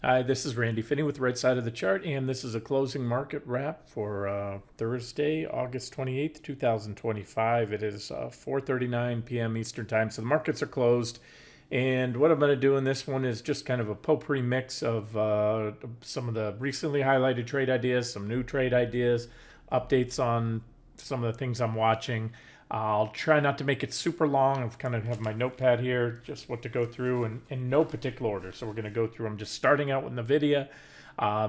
Hi, this is Randy Finney with the right side of the chart, and this is a closing market wrap for Thursday, August 28th, 2025. It is 4:39 p.m. Eastern Time, so the markets are closed. And what I'm going to do in this one is just kind of a potpourri mix of some of the recently highlighted trade ideas, some new trade ideas, updates on some of the things I'm watching. I'll try not to make it super long. I've kind of have my notepad here, just what to go through in no particular order. So we're going to go through. I'm just starting out with NVIDIA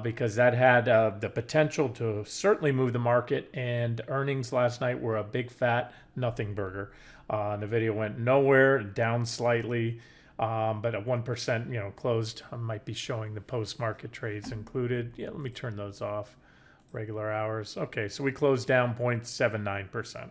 because that had the potential to certainly move the market. And earnings last night were a big fat nothing burger. NVIDIA went nowhere, down slightly, but at 1%, closed. I might be showing the post-market trades included. Yeah, let me turn those off. Regular hours. Okay, so we closed down 0.79%.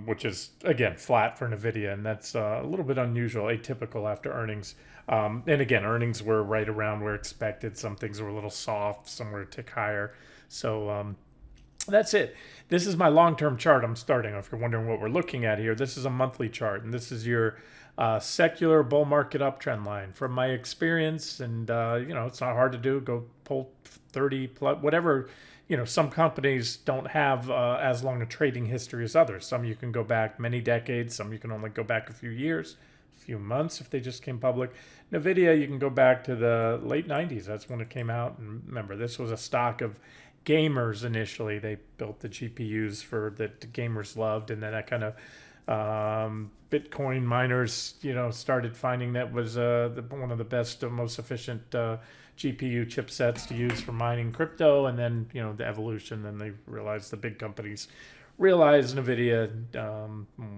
Which is, again, flat for NVIDIA, and that's a little bit unusual, atypical after earnings. And again, earnings were right around where expected. Some things were a little soft, some were a tick higher. So that's it. This is my long-term chart I'm starting. If you're wondering what we're looking at here, this is a monthly chart, and this is your secular bull market uptrend line. From my experience, and it's not hard to do, go pull 30 plus, whatever. Some companies don't have as long a trading history as others. Some you can go back many decades. Some you can only go back a few years, a few months if they just came public. NVIDIA, you can go back to the late 90s. That's when it came out. And remember, this was a stock of gamers initially. They built the GPUs for that the gamers loved. And then that kind of Bitcoin miners, started finding that was one of the best, most efficient GPU chipsets to use for mining crypto, and then the evolution. Then they realized, the big companies realized NVIDIA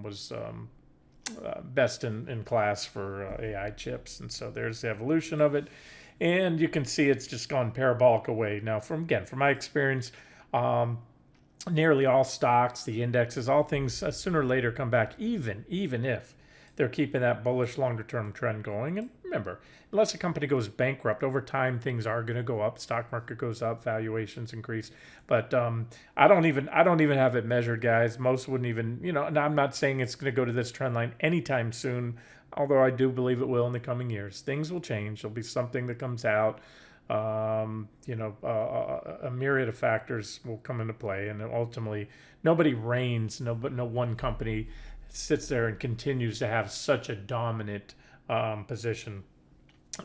was best in class for AI chips, and so there's the evolution of it. And you can see it's just gone parabolic away. Now, from my experience, nearly all stocks, the indexes, all things sooner or later come back, even if they're keeping that bullish longer term trend going. And remember, unless a company goes bankrupt, over time things are going to go up. Stock market goes up, valuations increase. But I don't even have it measured, guys. Most wouldn't even, and I'm not saying it's going to go to this trend line anytime soon, although I do believe it will in the coming years. Things will change. There'll be something that comes out. A myriad of factors will come into play, and ultimately nobody reigns. No one company sits there and continues to have such a dominant position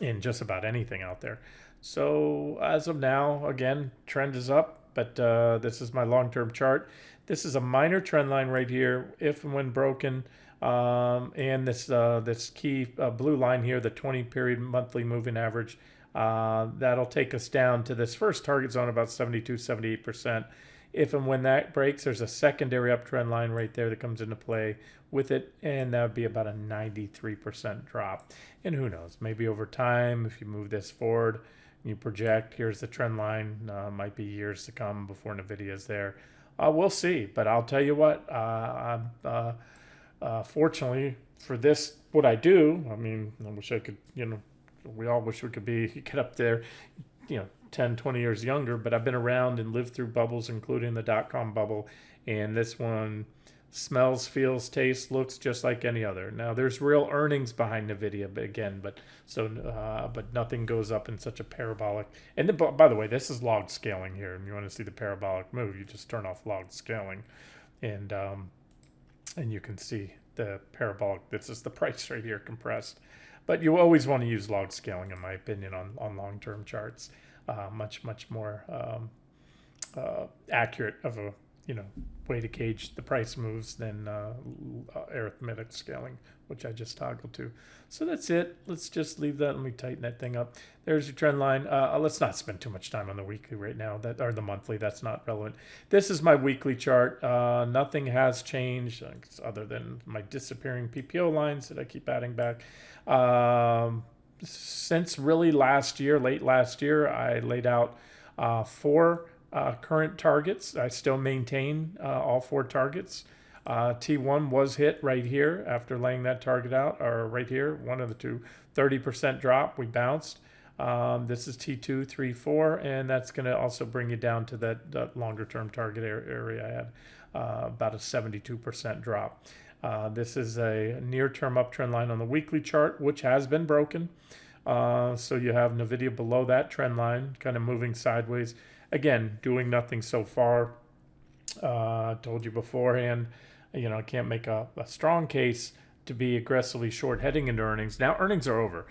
in just about anything out there. So as of now, again, trend is up, but this is my long-term chart. This is a minor trend line right here, if and when broken. And this key blue line here, the 20-period monthly moving average, that'll take us down to this first target zone, about 72, 78%. If and when that breaks, there's a secondary uptrend line right there that comes into play with it, and that would be about a 93% drop. And who knows, maybe over time, if you move this forward, you project, here's the trend line, might be years to come before NVIDIA is there. We'll see, but I'll tell you what, fortunately for this, what I do, I mean, I wish I could, we all wish we could get up there, 10, 20 years younger, but I've been around and lived through bubbles, including the dot-com bubble, and this one smells, feels, tastes, looks just like any other. Now, there's real earnings behind NVIDIA, but nothing goes up in such a parabolic. And then, by the way, this is log scaling here, and you want to see the parabolic move, you just turn off log scaling, and you can see the parabolic. This is the price right here compressed. But you always want to use log scaling, in my opinion, on long-term charts. Much more accurate of a way to gauge the price moves than arithmetic scaling, which I just toggled to. So that's it. Let's just leave that. Let me tighten that thing up. There's your trend line. Let's not spend too much time on the weekly right now, or the monthly. That's not relevant. This is my weekly chart. Nothing has changed other than my disappearing PPO lines that I keep adding back. Since really late last year, I laid out 4 current targets. I still maintain all 4 targets. T1 was hit right here after laying that target out, or right here, one of the two, 30% drop. We bounced. This is T2, 3, 4, and that's going to also bring you down to that longer term target area I had, about a 72% drop. This is a near-term uptrend line on the weekly chart, which has been broken. So you have NVIDIA below that trend line, kind of moving sideways. Again, doing nothing so far. Told you beforehand, I can't make a strong case to be aggressively short heading into earnings. Now earnings are over.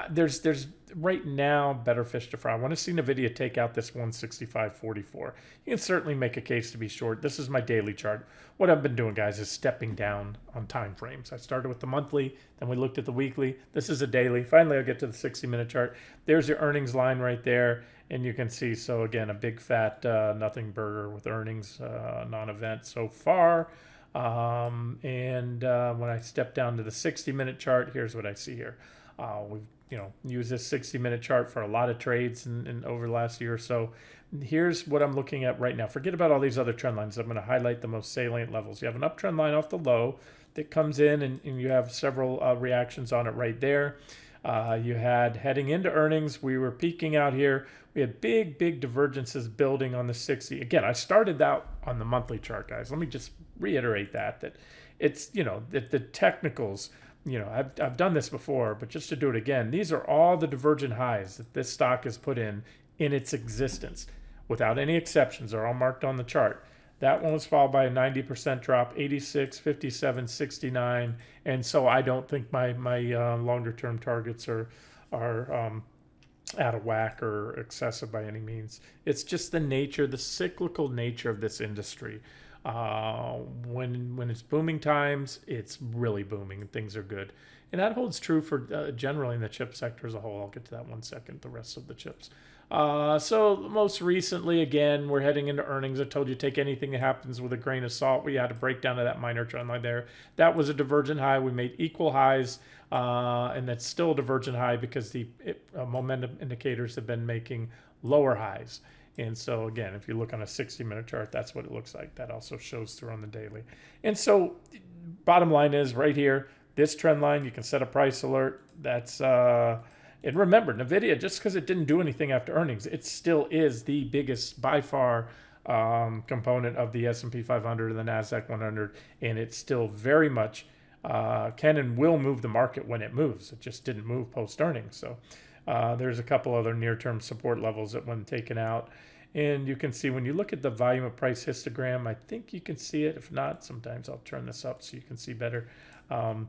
There's right now better fish to fry. I want to see NVIDIA take out this 165.44. You can certainly make a case to be short. This is my daily chart. What I've been doing, guys, is stepping down on time frames. I started with the monthly, then we looked at the weekly. This is a daily. Finally, I'll get to the 60-minute chart. There's your earnings line right there. And you can see, so again, a big fat nothing burger with earnings, non-event so far. When I step down to the 60-minute chart, here's what I see here. We've used this 60-minute chart for a lot of trades in over the last year or so. Here's what I'm looking at right now. Forget about all these other trend lines. I'm going to highlight the most salient levels. You have an uptrend line off the low that comes in, and you have several reactions on it right there. You had heading into earnings, we were peaking out here. We had big divergences building on the 60. Again, I started out on the monthly chart, guys. Let me just reiterate that it's, the technicals, I've done this before, but just to do it again, these are all the divergent highs that this stock has put in its existence. Without any exceptions, they're all marked on the chart. That one was followed by a 90% drop, 86, 57, 69. And so I don't think my longer term targets are out of whack or excessive by any means. It's just the cyclical nature of this industry. When it's booming times, it's really booming and things are good. And that holds true for generally in the chip sector as a whole. I'll get to that one second, the rest of the chips. So most recently, again, we're heading into earnings. I told you, take anything that happens with a grain of salt. We had to break down to that minor trend line there. That was a divergent high. We made equal highs, and that's still a divergent high because the momentum indicators have been making lower highs. And so again, if you look on a 60-minute chart, that's what it looks like. That also shows through on the daily. And so bottom line is right here, this trend line, you can set a price alert. That's and remember, NVIDIA, just because it didn't do anything after earnings, it still is the biggest by far component of the S&P 500 and the Nasdaq 100, and it still very much can and will move the market when it moves. It just didn't move post earnings. So there's a couple other near-term support levels that when taken out. And you can see when you look at the volume of price histogram, I think you can see it. If not, sometimes I'll turn this up so you can see better. I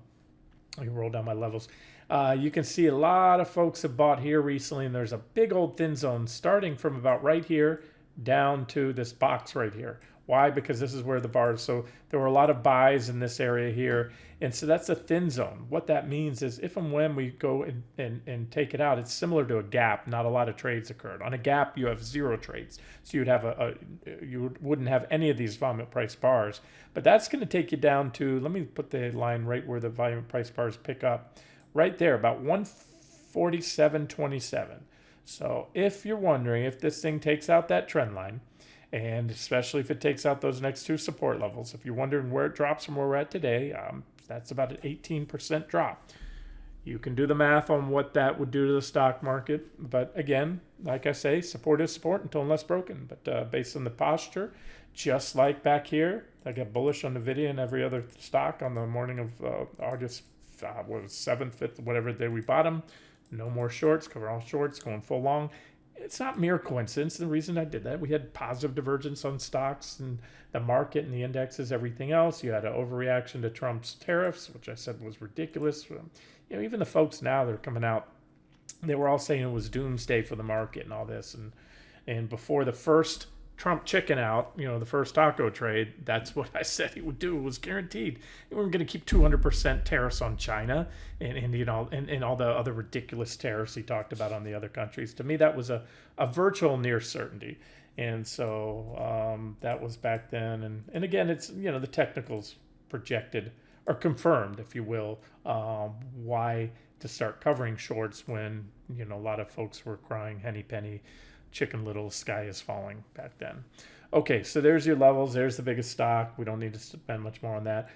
can roll down my levels. You can see a lot of folks have bought here recently, and there's a big old thin zone starting from about right here down to this box right here. Why? Because this is where the bar is. So there were a lot of buys in this area here. And so that's a thin zone. What that means is if and when we go and take it out, it's similar to a gap. Not a lot of trades occurred. On a gap, you have zero trades. So you'd have you wouldn't have any of these volume price bars. But that's going to take you down to, let me put the line right where the volume price bars pick up. Right there, about 147.27. So if you're wondering if this thing takes out that trend line, and especially if it takes out those next two support levels, if you're wondering where it drops from where we're at today, that's about an 18% drop. You can do the math on what that would do to the stock market. But again, like I say, support is support until and unless broken. But based on the posture, just like back here, I got bullish on NVIDIA and every other stock on the morning of August 7th, 5th, whatever day we bought them. No more shorts, cover all shorts, going full long. It's not mere coincidence. The reason I did that, we had positive divergence on stocks and the market and the indexes, everything else. You had an overreaction to Trump's tariffs, which I said was ridiculous. Even the folks now, they're coming out, they were all saying it was doomsday for the market and all this. And before the first Trump chicken out, the first taco trade, that's what I said he would do. It was guaranteed. We were going to keep 200% tariffs on China and all the other ridiculous tariffs he talked about on the other countries. To me, that was a virtual near certainty. And so that was back then. And again, it's, the technicals projected or confirmed, if you will, why to start covering shorts when, a lot of folks were crying henny penny, Chicken Little, sky is falling back then. Okay, so there's your levels. There's the biggest stock. We don't need to spend much more on that.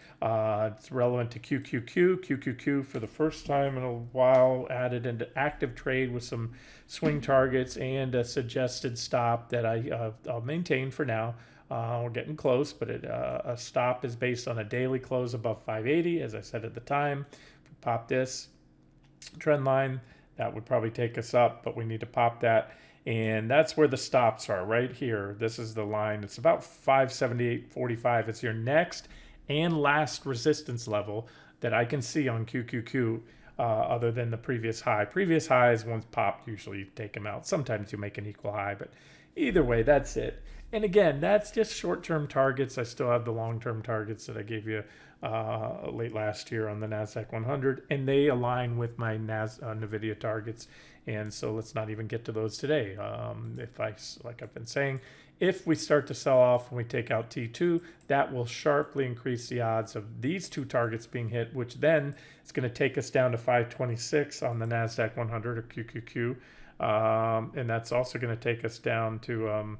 It's relevant to QQQ. QQQ, for the first time in a while, added into active trade with some swing targets and a suggested stop that I'll maintain for now. We're getting close, but a stop is based on a daily close above 580, as I said at the time. If we pop this trend line, That would probably take us up, but we need to pop that. And that's where the stops are, right here. This is the line. It's about 578.45. It's your next and last resistance level that I can see on QQQ, other than the previous high. Previous highs, once popped, usually you take them out. Sometimes you make an equal high, but either way, that's it. And again, that's just short-term targets. I still have the long-term targets that I gave you late last year on the Nasdaq 100, and they align with my NVIDIA targets. And so let's not even get to those today. Like I've been saying, if we start to sell off and we take out T2, that will sharply increase the odds of these two targets being hit, which then is going to take us down to 526 on the Nasdaq 100 or QQQ. And that's also going to take us down to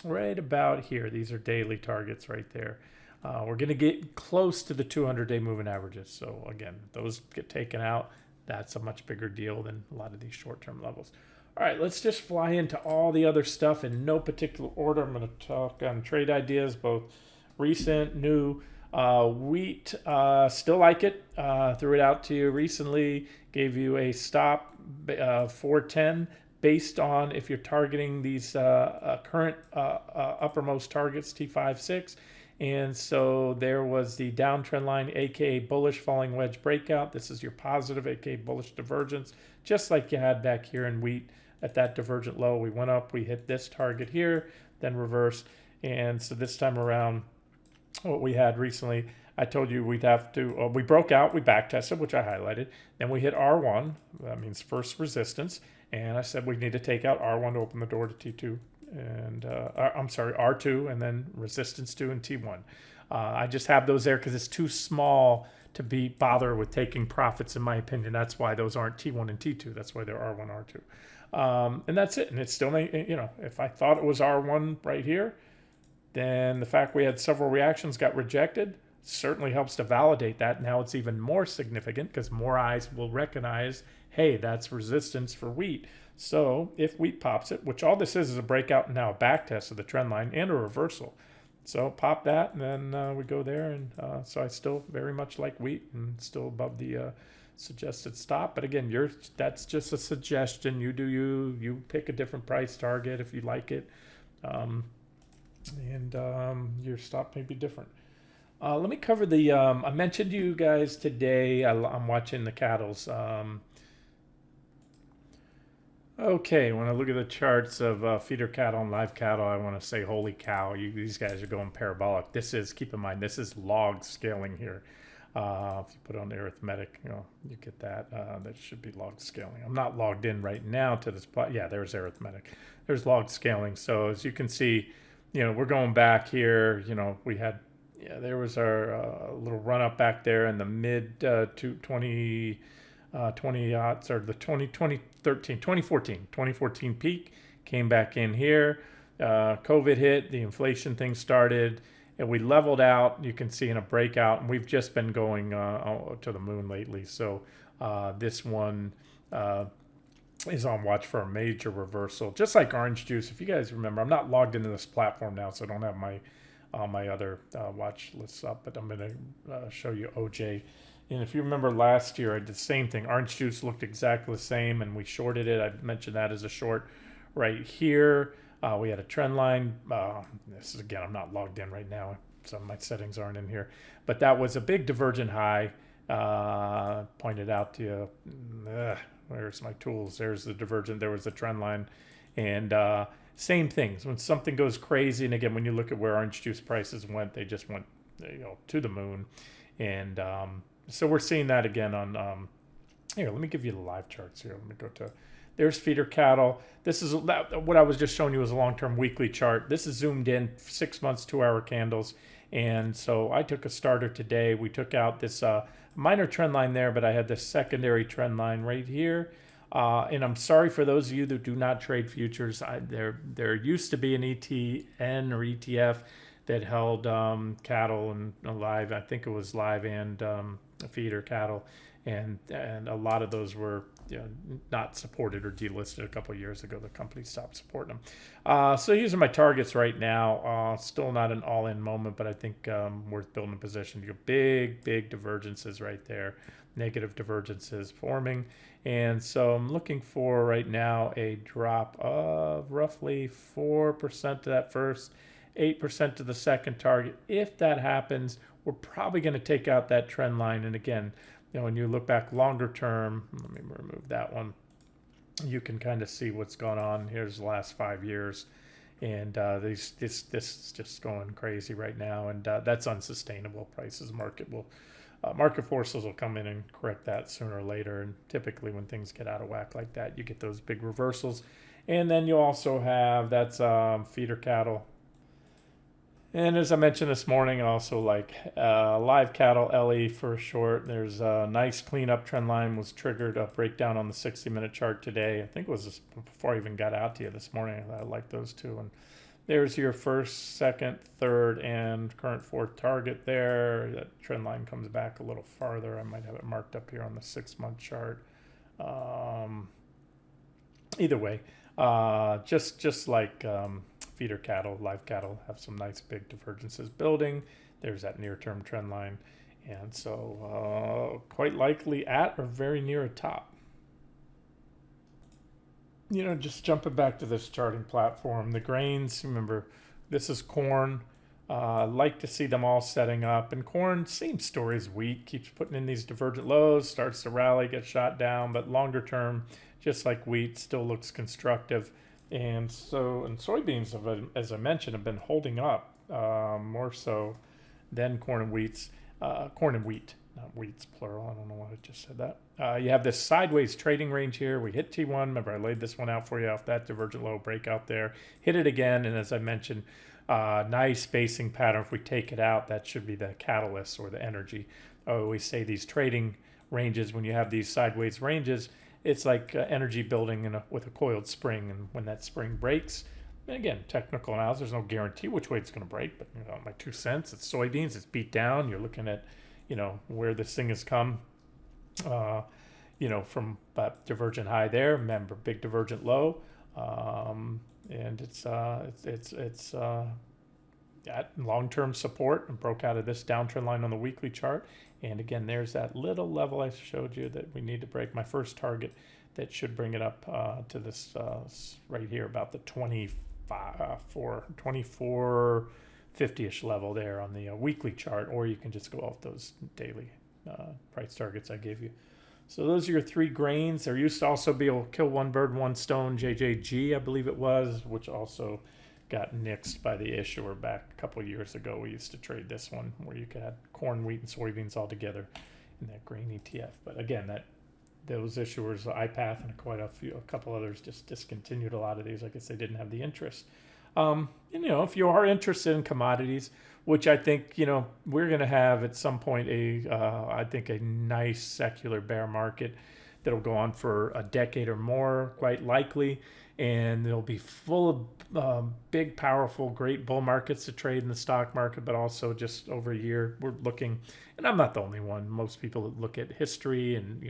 right about here. These are daily targets right there. We're going to get close to the 200-day moving averages. So again, those get taken out. That's a much bigger deal than a lot of these short-term levels. All right, let's just fly into all the other stuff in no particular order. I'm going to talk on trade ideas, both recent, new. Wheat, still like it. Threw it out to you recently. Gave you a stop 410 based on if you're targeting these current uppermost targets, T5, 6. And so there was the downtrend line, aka bullish falling wedge breakout. This is your positive, aka bullish divergence, just like you had back here in wheat at that divergent low. We went up, we hit this target here, then reversed. And so this time around, what we had recently, I told you we'd have to, we broke out, we back tested, which I highlighted. Then we hit R1, that means first resistance. And I said we need to take out R1 to open the door to T2. And I'm sorry, R2, and then resistance 2 and T1. I just have those there because it's too small to be bother with taking profits, in my opinion. That's why those aren't T1 and T2. That's why they're R1, R2. And that's it. And it's still, you know, if I thought it was R1 right here, then the fact we had several reactions got rejected certainly helps to validate that. Now it's even more significant because more eyes will recognize, hey, that's resistance for wheat. So if wheat pops it, which all this is a breakout and now a back test of the trend line and a reversal. So pop that, and then we go there. And so I still very much like wheat and still above the suggested stop. But again, that's just a suggestion. You do you pick a different price target if you like it. Your stop may be different. Let me cover the, I mentioned to you guys today, I'm watching the cattle's. Okay, when I look at the charts of feeder cattle and live cattle, I want to say, holy cow, these guys are going parabolic. This is, keep in mind, this is log scaling here. If you put on the arithmetic, you get that. That should be log scaling. I'm not logged in right now to this plot. Yeah, there's arithmetic. There's log scaling. So as you can see, we're going back here. We had, there was our little run up back there in the mid 20 aughts, or the 2014 peak, came back in here. COVID hit, the inflation thing started, and we leveled out. You can see in a breakout, and we've just been going to the moon lately. So this one is on watch for a major reversal, just like orange juice. If you guys remember, I'm not logged into this platform now, so I don't have my other watch lists up, but I'm going to show you OJ. And if you remember last year, I did the same thing. Orange juice looked exactly the same, and we shorted it. I mentioned that as a short right here. We had a trend line. This is, again, I'm not logged in right now. Some of my settings aren't in here. But that was a big divergent high. Pointed out to you. Where's my tools? There's the divergent. There was the trend line. And same things. When something goes crazy, and again, when you look at where orange juice prices went, they just went to the moon. And so we're seeing that again on, here, let me give you the live charts here. Let me go to, there's feeder cattle. This is what I was just showing you was a long-term weekly chart. This is zoomed in 6 months, 2-hour candles. And so I took a starter today. We took out this minor trend line there, but I had this secondary trend line right here. And I'm sorry for those of you that do not trade futures. There used to be an ETN or ETF that held cattle and live. I think it was live and feeder cattle, and a lot of those were not supported or delisted a couple of years ago. The company stopped supporting them. So these are my targets right now. Still not an all-in moment, but I think worth building a position. You got big divergences right there. negative divergences forming. And so I'm looking for right now a drop of roughly 4% to that first, 8% to the second target. If that happens, we're probably going to take out that trend line. And again, when you look back longer term, let me remove that one. You can kind of see what's gone on. Here's the last 5 years. And this is just going crazy right now, and that's unsustainable. Prices, market forces will come in and correct that sooner or later. And typically, when things get out of whack like that, you get those big reversals. And then you also have that's feeder cattle. And as I mentioned this morning, I also like live cattle, LE for short. There's a nice cleanup trend line was triggered, a breakdown on the 60-minute chart today. I think it was just before I even got out to you this morning. I like those two. And there's your first, second, third, and current fourth target there. That trend line comes back a little farther. I might have it marked up here on the 6-month chart. Either way, just like feeder cattle, live cattle have some nice big divergences building. There's that near-term trend line. And so quite likely at or very near a top. Just jumping back to this charting platform, the grains, remember, this is corn. Like to see them all setting up. And corn, same story as wheat, keeps putting in these divergent lows, starts to rally, gets shot down, but longer term, just like wheat, still looks constructive. And soybeans, as I mentioned, have been holding up more so than corn and wheat, not wheats plural. I don't know why I just said that. You have this sideways trading range here. We hit T1. Remember, I laid this one out for you off that divergent low breakout there. Hit it again, and as I mentioned, nice spacing pattern. If we take it out, that should be the catalyst or the energy. I always say these trading ranges, when you have these sideways ranges, it's like energy building with a coiled spring, and when that spring breaks, and again, technical analysis, there's no guarantee which way it's going to break, but my 2 cents, it's soybeans, it's beat down. You're looking at, where this thing has come, from that divergent high there. Remember, big divergent low, and it's at long-term support and broke out of this downtrend line on the weekly chart. And again, there's that little level I showed you that we need to break. My first target that should bring it up to this right here, about the 2450-ish level there on the weekly chart, or you can just go off those daily price targets I gave you. So those are your 3 grains. There used to also be a kill one bird, one stone, JJG, I believe it was, which also got nixed by the issuer back a couple of years ago. We used to trade this one where you could have corn, wheat, and soybeans all together in that grain ETF. But again, those issuers, iPath and a couple others, just discontinued a lot of these. I guess they didn't have the interest. If you are interested in commodities, which I think, we're going to have at some point I think a nice secular bear market that'll go on for a decade or more, quite likely. And it'll be full of big, powerful, great bull markets to trade in the stock market, but also just over a year, we're looking, and I'm not the only one. Most people that look at history and,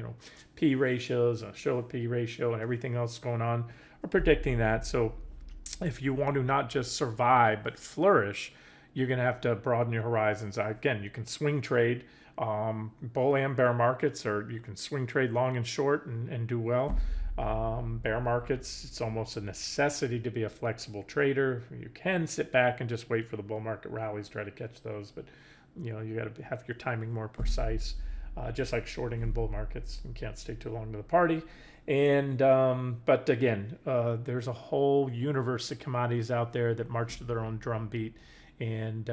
P ratios, and show a P ratio and everything else going on are predicting that. So if you want to not just survive, but flourish, you're going to have to broaden your horizons. Again, you can swing trade bull and bear markets, or you can swing trade long and short and do well. Bear markets, it's almost a necessity to be a flexible trader. You can sit back and just wait for the bull market rallies, try to catch those, but you got to have your timing more precise. Just like shorting in bull markets, you can't stay too long to the party. And but again, there's a whole universe of commodities out there that march to their own drum beat, and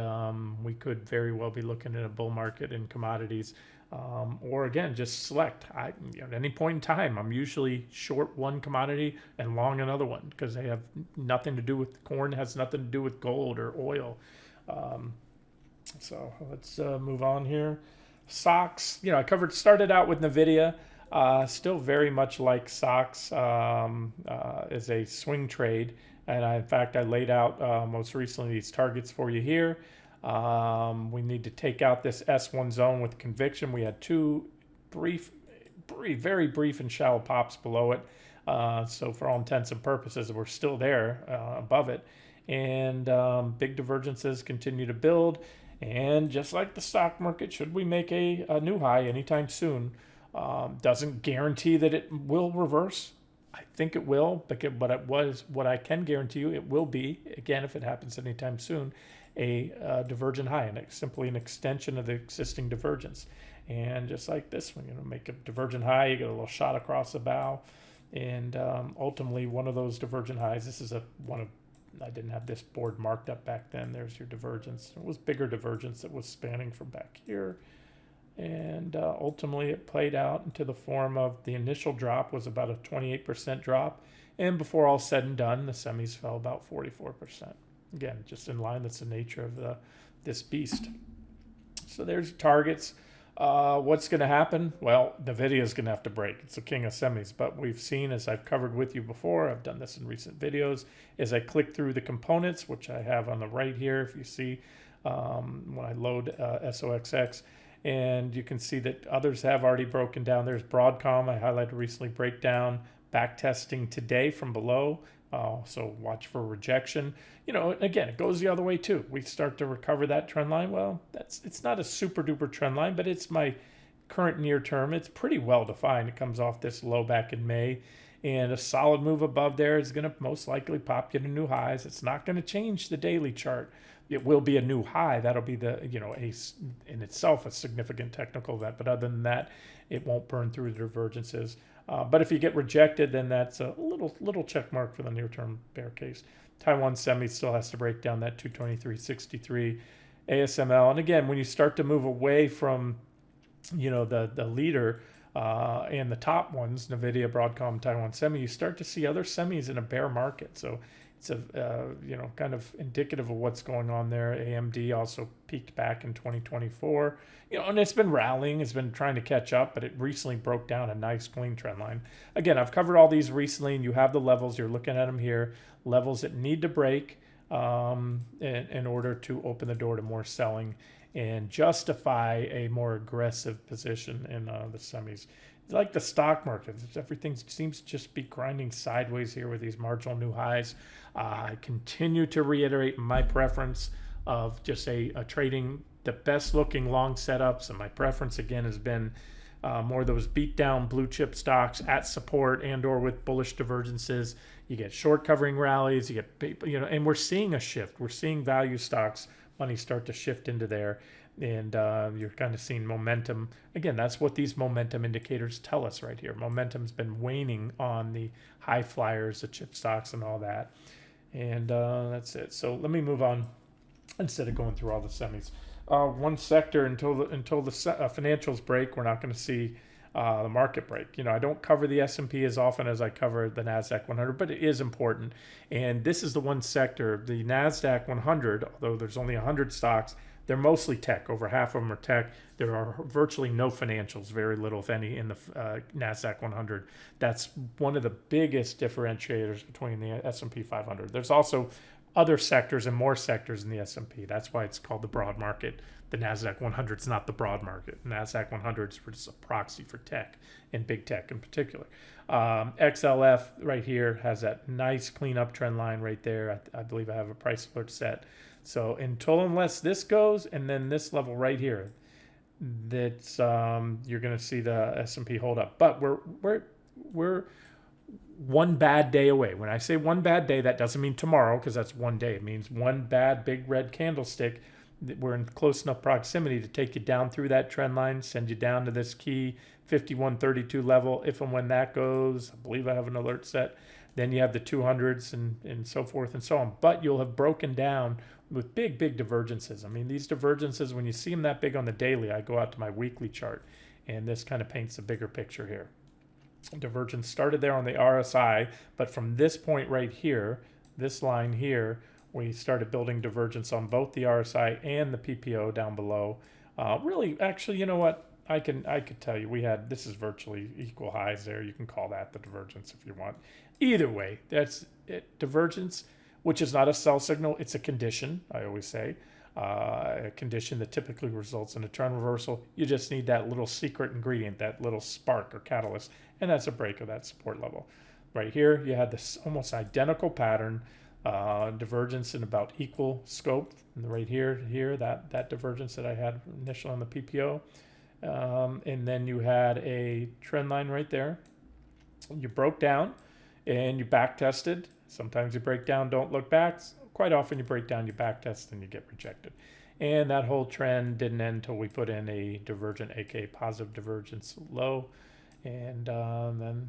we could very well be looking at a bull market in commodities. Or again, just select. At any point in time, I'm usually short one commodity and long another one because they have nothing to do with corn, has nothing to do with gold or oil. So let's move on here. Stocks, I started out with NVIDIA. Still very much like stocks as a swing trade. And in fact, I laid out most recently these targets for you here. We need to take out this S1 zone with conviction. We had 2 very brief and shallow pops below it. So for all intents and purposes, we're still there above it. And big divergences continue to build. And just like the stock market, should we make a new high anytime soon, Doesn't guarantee that it will reverse. I think it will, but what I can guarantee you, it will be, again, if it happens anytime soon, a divergent high, and it's simply an extension of the existing divergence. And just like this one, make a divergent high, you get a little shot across the bow, and ultimately one of those divergent highs. This is I didn't have this board marked up back then. There's your divergence. It was bigger divergence that was spanning from back here. And ultimately it played out into the form of the initial drop was about a 28% drop. And before all said and done, the semis fell about 44%. Again, just in line, that's the nature of this beast. So there's targets. What's going to happen? Well, NVIDIA is going to have to break. It's the king of semis. But we've seen, as I've covered with you before, I've done this in recent videos, as I click through the components, which I have on the right here, if you see when I load SOXX, and you can see that others have already broken down. There's Broadcom, I highlighted recently, breakdown, back testing today from below. So watch for rejection. Again, it goes the other way too. We start to recover that trend line. Well, it's not a super duper trend line, but it's my current near term. It's pretty well defined. It comes off this low back in May, and a solid move above there is going to most likely pop you to new highs. It's not going to change the daily chart. It will be a new high. That'll be in itself a significant technical event. But other than that, it won't burn through the divergences. But if you get rejected, then that's a little check mark for the near-term bear case. Taiwan Semi still has to break down that 223.63 ASML. And again, when you start to move away from, the leader and the top ones, NVIDIA, Broadcom, Taiwan Semi, you start to see other semis in a bear market. So it's kind of indicative of what's going on there. AMD also peaked back in 2024, and it's been rallying. It's been trying to catch up, but it recently broke down a nice clean trend line. Again, I've covered all these recently, and you have the levels. You're looking at them here, levels that need to break in order to open the door to more selling and justify a more aggressive position in the semis. Like the stock market, everything seems to just be grinding sideways here with these marginal new highs. I continue to reiterate my preference of just trading the best looking long setups, and my preference again has been more those beat down blue chip stocks at support and or with bullish divergences. You get short covering rallies, you get and we're seeing a shift. We're seeing value stocks money start to shift into there. And you're kind of seeing momentum. Again, that's what these momentum indicators tell us right here. Momentum's been waning on the high flyers, the chip stocks and all that. And that's it. So let me move on instead of going through all the semis. One sector until the financials break, we're not going to see the market break. I don't cover the S&P as often as I cover the Nasdaq 100, but it is important. And this is the one sector, the Nasdaq 100, although there's only 100 stocks, they're mostly tech. Over half of them are tech. There are virtually no financials, very little, if any, in the NASDAQ 100. That's one of the biggest differentiators between the S&P 500. There's also other sectors and more sectors in the S&P. That's why it's called the broad market. The NASDAQ 100 is not the broad market. NASDAQ 100 is just a proxy for tech, and big tech in particular. XLF right here has that nice clean up trend line right there. I believe I have a price alert set. So unless this goes, and then this level right here, that's you're going to see the S&P hold up. But we're one bad day away. When I say one bad day, that doesn't mean tomorrow, because that's one day. It means one bad big red candlestick. We're in close enough proximity to take you down through that trend line, send you down to this key 5132 level. If and when that goes, I believe I have an alert set. Then you have the 200s and so forth and so on. But you'll have broken down with big divergences. I mean, these divergences, when you see them that big on the daily, I go out to my weekly chart, and this kind of paints a bigger picture here. Divergence started there on the RSI, but from this point right here, this line here, we started building divergence on both the RSI and the PPO down below. Really, actually, you know what? I could tell you this is virtually equal highs there. You can call that the divergence if you want. Either way, that's it. Divergence, which is not a sell signal, it's a condition, I always say. A condition that typically results in a trend reversal. You just need that little secret ingredient, that little spark or catalyst, and that's a break of that support level. Right here, you had this almost identical pattern, divergence in about equal scope. And right here, that divergence that I had initially on the PPO. And then you had a trend line right there. You broke down and you back tested. Sometimes you break down, don't look back. Quite often you break down, you back test, and you get rejected. And that whole trend didn't end until we put in a divergent, aka positive divergence low, and then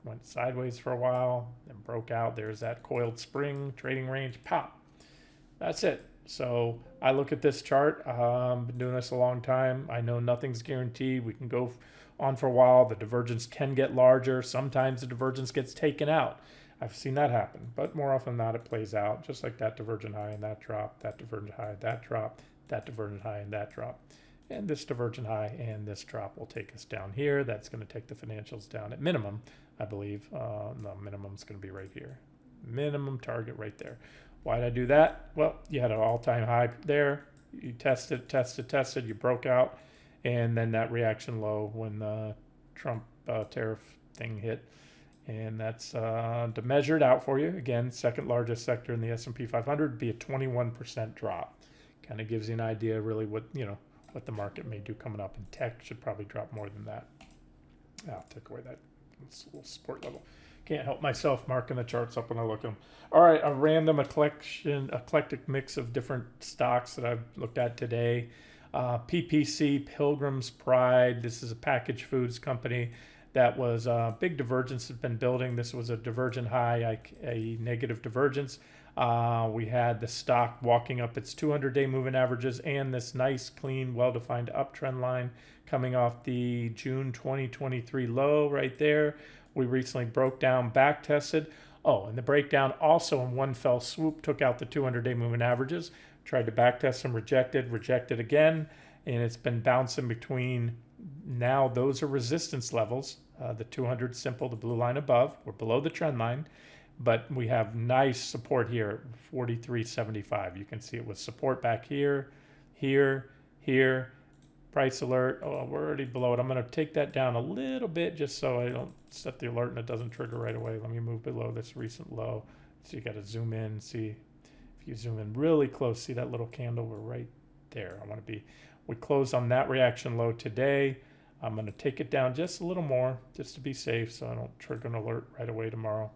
went sideways for a while, then broke out. There's that coiled spring trading range, pop. That's it. So I look at this chart. Been doing this a long time. I know nothing's guaranteed. We can go on for a while. The divergence can get larger. Sometimes the divergence gets taken out. I've seen that happen, but more often than not, it plays out just like that divergent high and that drop, that divergent high, that drop, that divergent high and that drop. And this divergent high and this drop will take us down here. That's going to take the financials down at minimum, I believe. No, minimum is going to be right here. Minimum target right there. Why did I do that? Well, you had an all-time high there. You tested, you broke out, and then that reaction low when the Trump tariff thing hit. And that's measured out for you. Again, second largest sector in the S&P 500 would be a 21% drop. Kind of gives you an idea really what the market may do coming up. And tech should probably drop more than that. I'll take away that little support level. Can't help myself marking the charts up when I look at them. All right, a random eclectic mix of different stocks that I've looked at today. PPC, Pilgrim's Pride. This is a packaged foods company that was a big divergence has been building. This was a divergent high, a negative divergence. We had the stock walking up its 200-day moving averages and this nice, clean, well-defined uptrend line coming off the June 2023 low right there. We recently broke down, back tested. Oh, and the breakdown also in one fell swoop took out the 200-day moving averages. Tried to back test them, rejected again, and it's been bouncing between. Now those are resistance levels. The 200 simple, the blue line above. We're below the trend line, but we have nice support here at 43.75. You can see it with support back here, here. Price alert. Oh, we're already below it. I'm going to take that down a little bit just so I don't set the alert and it doesn't trigger right away. Let me move below this recent low. So you got to zoom in, see. If you zoom in really close, see that little candle? We're right there. We closed on that reaction low today. I'm going to take it down just a little more just to be safe so I don't trigger an alert right away tomorrow.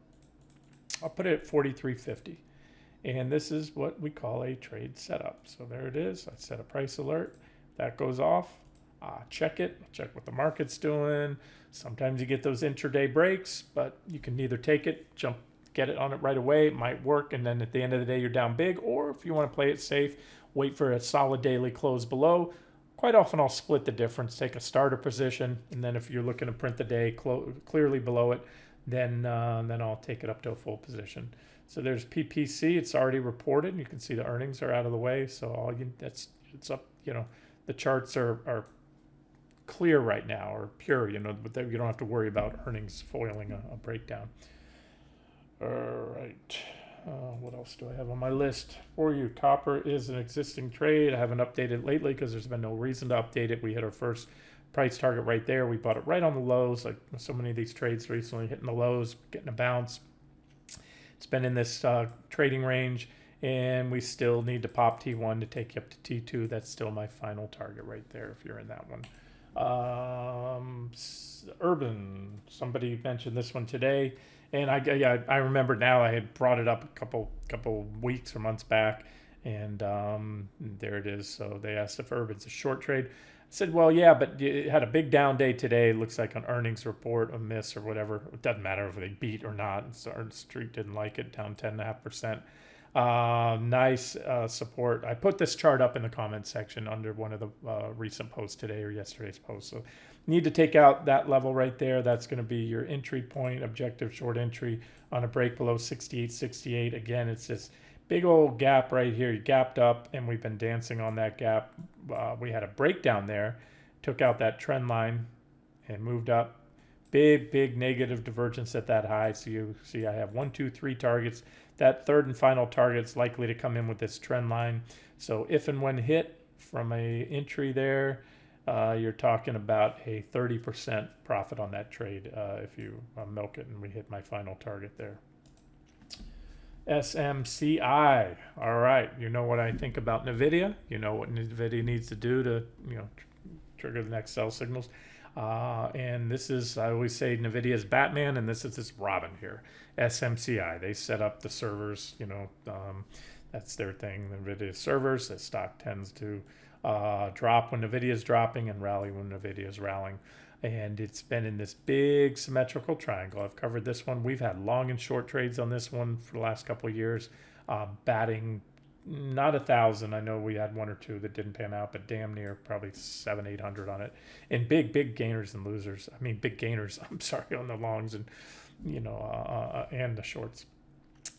I'll put it at 43.50. And this is what we call a trade setup. So there it is. I set a price alert. That goes off. Check it. Check what the market's doing. Sometimes you get those intraday breaks, but you can either take it, get it on it right away. It might work, and then at the end of the day, you're down big. Or if you want to play it safe, wait for a solid daily close below. Quite often, I'll split the difference, take a starter position, and then if you're looking to print the day clearly below it, then I'll take it up to a full position. So there's PPC. It's already reported. You can see the earnings are out of the way. So it's up. The charts are clear right now, or pure. But you don't have to worry about earnings foiling a breakdown. All right. What else do I have on my list for you? Copper is an existing trade. I haven't updated lately because there's been no reason to update it. We hit our first price target right there. We bought it right on the lows, like so many of these trades recently, hitting the lows, getting a bounce. It's been in this trading range, and we still need to pop T1 to take you up to T2. That's still my final target right there if you're in that one. Urban, somebody mentioned this one today. And I remember now I had brought it up a couple weeks or months back, and there it is. So they asked if Urban's a short trade. I said, well, yeah, but it had a big down day today. It looks like an earnings report, a miss or whatever. It doesn't matter if they beat or not. So our street didn't like it, down 10.5%. Nice support. I put this chart up in the comments section under one of the recent posts today or yesterday's post. So need to take out that level right there. That's going to be your entry point, objective short entry on a break below 68.68. Again, it's this big old gap right here. You gapped up, and we've been dancing on that gap. We had a breakdown there, took out that trend line, and moved up. Big negative divergence at that high. So you see I have 1, 2, 3 targets. That third and final target's likely to come in with this trend line. So if and when hit from a entry there, you're talking about a 30% profit on that trade if you milk it and we hit my final target there. SMCI. All right. You know what I think about NVIDIA. You know what NVIDIA needs to do to trigger the next sell signals. And this is, I always say, NVIDIA's Batman, and this is this Robin here, SMCI. They set up the servers, that's their thing, NVIDIA servers. The stock tends to drop when NVIDIA is dropping and rally when NVIDIA is rallying. And it's been in this big symmetrical triangle. I've covered this one. We've had long and short trades on this one for the last couple of years, batting not 1,000. I know we had one or two that didn't pan out, but damn near probably 700-800 on it. And big gainers and losers. I mean, big gainers, I'm sorry, on the longs and, and the shorts.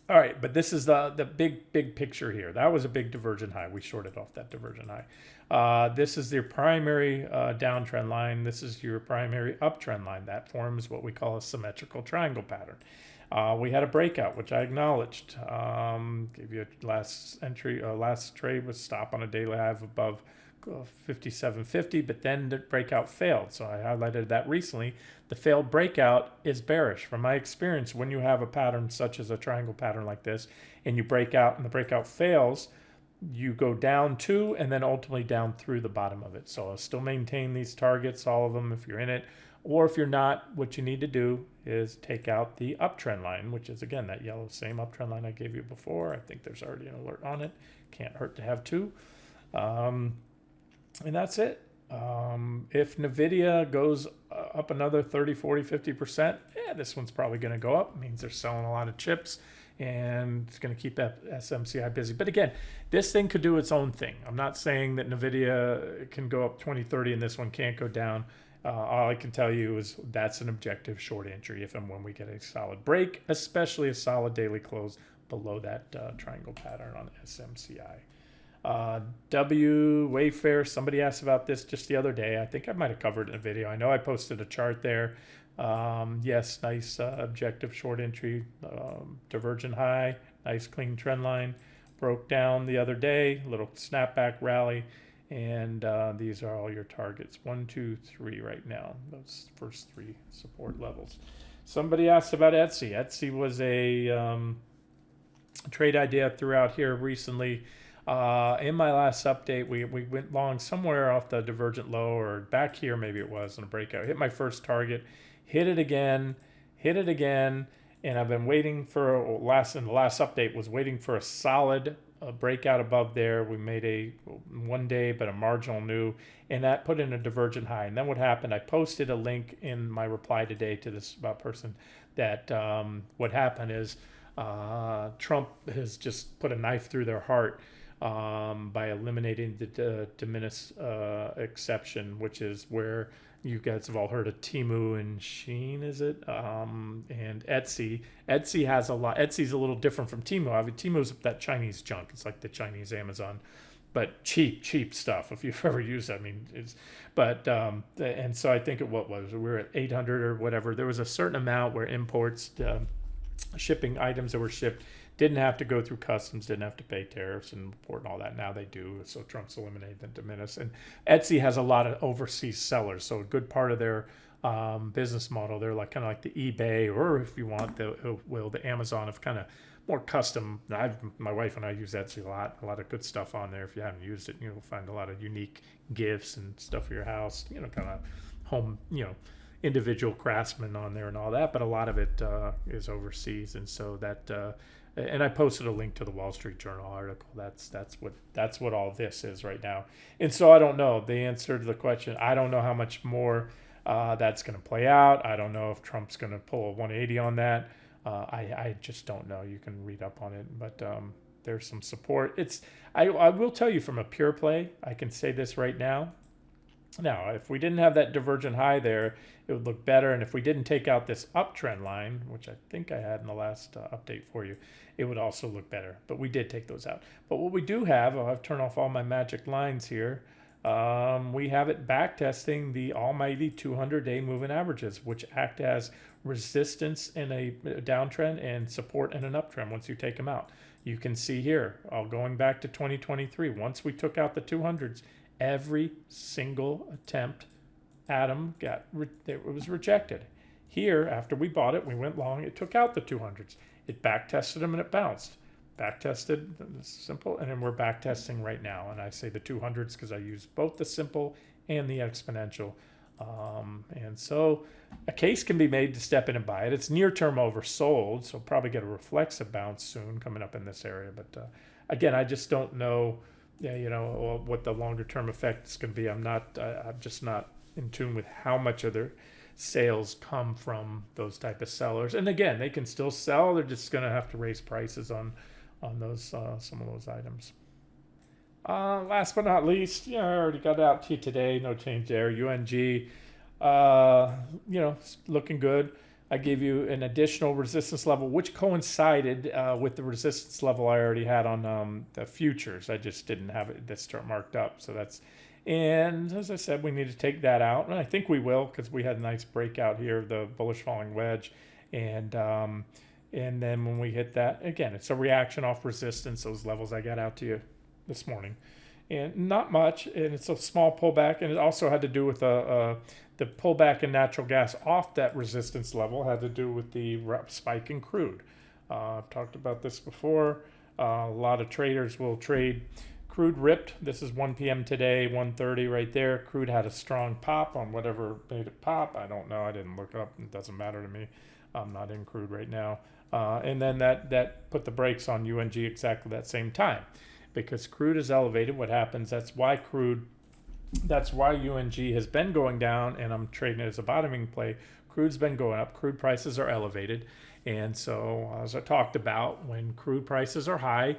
All right, but this is the big picture here. That was a big divergent high. We shorted off that divergent high. This is your primary downtrend line. This is your primary uptrend line. That forms what we call a symmetrical triangle pattern. We had a breakout, which I acknowledged. Gave you a last entry, last trade was stop on a daily high of above 57.50, but then the breakout failed. So I highlighted that recently. The failed breakout is bearish. From my experience, when you have a pattern such as a triangle pattern like this, and you break out and the breakout fails, you go down to and then ultimately down through the bottom of it. So I'll still maintain these targets, all of them, if you're in it. Or if you're not, what you need to do is take out the uptrend line, which is, again, that yellow same uptrend line I gave you before. I think there's already an alert on it. Can't hurt to have two. And that's it. If NVIDIA goes up another 30, 40, 50%, this one's probably going to go up. It means they're selling a lot of chips, and it's going to keep SMCI busy. But again, this thing could do its own thing. I'm not saying that NVIDIA can go up 20, 30, and this one can't go down. All I can tell you is that's an objective short entry if and when we get a solid break, especially a solid daily close below that triangle pattern on SMCI. Wayfair, somebody asked about this just the other day. I think I might have covered it in a video. I know I posted a chart there. Yes, nice objective short entry, divergent high, nice clean trend line. Broke down the other day, little snapback rally. And these are all your targets. 1, 2, 3 right now. Those first three support levels. Somebody asked about Etsy. Etsy was a trade idea I threw out here recently. In my last update, we went long somewhere off the divergent low or back here, maybe it was, in a breakout. Hit my first target, hit it again, and I've been waiting for in the last update was waiting for a solid breakout above there. We made a 1 day, but a marginal new, and that put in a divergent high. And then what happened? I posted a link in my reply today to this person that what happened is Trump has just put a knife through their heart by eliminating the de minimis exception, which is where you guys have all heard of Temu and Shein, is it? And Etsy. Etsy has a lot. Etsy's a little different from Temu. I mean, Temu's that Chinese junk. It's like the Chinese Amazon, but cheap stuff. If you've ever used it, I mean, and so I think what was we were at 800 or whatever. There was a certain amount where imports, shipping items that were shipped, didn't have to go through customs, didn't have to pay tariffs and import and all that. Now they do. So Trump's eliminated the de minimis. And Etsy has a lot of overseas sellers. So a good part of their business model, they're like kind of like the eBay, or if you want, the Amazon of kind of more custom. My wife and I use Etsy a lot of good stuff on there. If you haven't used it, you'll find a lot of unique gifts and stuff for your house, kind of home, individual craftsmen on there and all that. But a lot of it is overseas. And so that, and I posted a link to the Wall Street Journal article. That's what all this is right now. And so I don't know the answer to the question. I don't know how much more that's going to play out. I don't know if Trump's going to pull a 180 on that. I just don't know. You can read up on it, but there's some support. I will tell you from a pure play, I can say this right now. Now, if we didn't have that divergent high there, it would look better. And if we didn't take out this uptrend line, which I think I had in the last update for you, it would also look better. But we did take those out. But what we do have, I'll have to turn off all my magic lines here. We have it back testing the almighty 200-day moving averages, which act as resistance in a downtrend and support in an uptrend once you take them out. You can see here, going back to 2023, once we took out the 200s, every single attempt at them it was rejected. Here, after we bought it, we went long, it took out the 200s. It back tested them and it bounced. Back tested, simple, and then we're back testing right now. And I say the 200s because I use both the simple and the exponential. And so a case can be made to step in and buy it. It's near term oversold, so probably get a reflexive bounce soon coming up in this area. But again, I just don't know, what the longer term effect is going to be. I'm just not in tune with how much of their sales come from those type of sellers. And again, they can still sell. They're just going to have to raise prices on those some of those items. Last but not least, I already got it out to you today. No change there. UNG, looking good. I gave you an additional resistance level, which coincided with the resistance level I already had on the futures. I just didn't have it this chart marked up. So and as I said, we need to take that out. And I think we will, because we had a nice breakout here of the bullish falling wedge. And then when we hit that, again, it's a reaction off resistance, those levels I got out to you this morning. And not much, and it's a small pullback, and it also had to do with the pullback in natural gas off that resistance level had to do with the spike in crude. I've talked about this before. A lot of traders will trade crude ripped. This is 1 p.m. today, 1:30 right there. Crude had a strong pop on whatever made it pop. I don't know. I didn't look up. It doesn't matter to me. I'm not in crude right now. And then that put the brakes on UNG exactly that same time. Because crude is elevated, what happens, that's why UNG has been going down, and I'm trading it as a bottoming play. Crude's been going up. Crude prices are elevated. And so, as I talked about, when crude prices are high,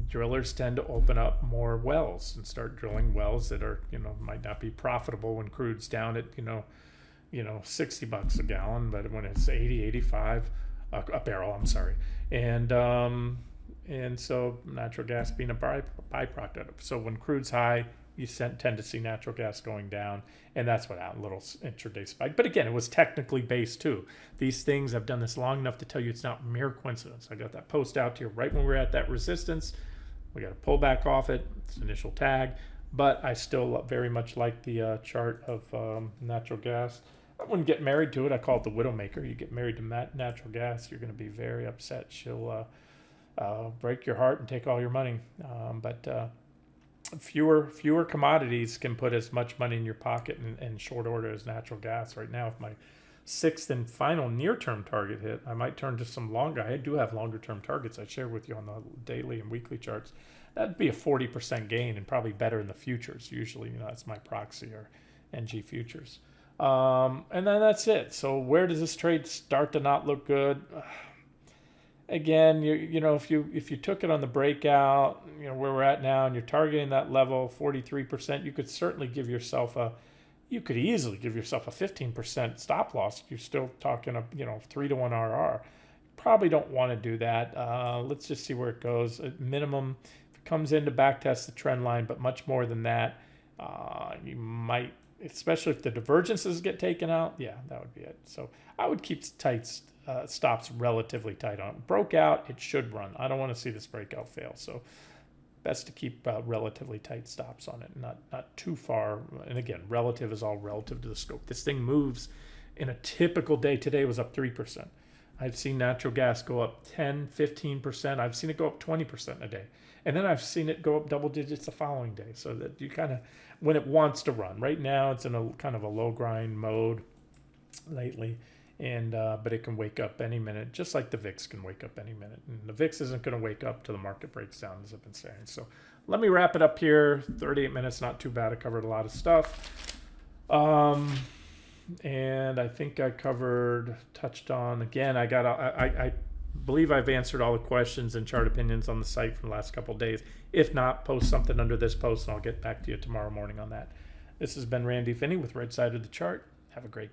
drillers tend to open up more wells and start drilling wells that are, might not be profitable when crude's down at, $60 a gallon, but when it's 80, 85 a barrel, I'm sorry. And so natural gas being a byproduct of it. So when crude's high, you tend to see natural gas going down, and that's what happened, a little intraday spike. But again, it was technically based too. These things, I've done this long enough to tell you it's not mere coincidence. I got that post out here right when we were at that resistance. We got to pull back off it. It's initial tag, but I still very much like the chart of natural gas. I wouldn't get married to it. I call it the widowmaker. You get married to natural gas, you're going to be very upset. She'll break your heart and take all your money. But fewer commodities can put as much money in your pocket in short order as natural gas. Right now, if my sixth and final near-term target hit, I might turn to some longer. I do have longer-term targets I share with you on the daily and weekly charts. That'd be a 40% gain, and probably better in the futures. Usually, that's my proxy, or NG futures. And then that's it. So where does this trade start to not look good? Again, if you took it on the breakout, where we're at now, and you're targeting that level, 43%, you could certainly give yourself you could easily give yourself a 15% stop loss. You're still talking a 3-to-1 RR. Probably don't want to do that. Let's just see where it goes. At minimum, if it comes in to backtest the trend line, but much more than that, you might, especially if the divergences get taken out. Yeah, that would be it. So I would keep tight stops relatively tight on it. Broke out, it should run. I don't want to see this breakout fail. So best to keep relatively tight stops on it, not too far. And again, relative is all relative to the scope. This thing moves in a typical day. Today was up 3%. I've seen natural gas go up 10, 15%. I've seen it go up 20% a day. And then I've seen it go up double digits the following day. So that you kind of, when it wants to run. Right now, it's in a kind of a low grind mode lately. And but it can wake up any minute, just like the VIX can wake up any minute. And the VIX isn't going to wake up till the market breaks down, as I've been saying. So let me wrap it up here. 38 minutes, not too bad. I covered a lot of stuff. And I think I touched on, again, I believe I've answered all the questions and chart opinions on the site from the last couple of days. If not, post something under this post, and I'll get back to you tomorrow morning on that. This has been Randy Finney with Right Side of the Chart. Have a great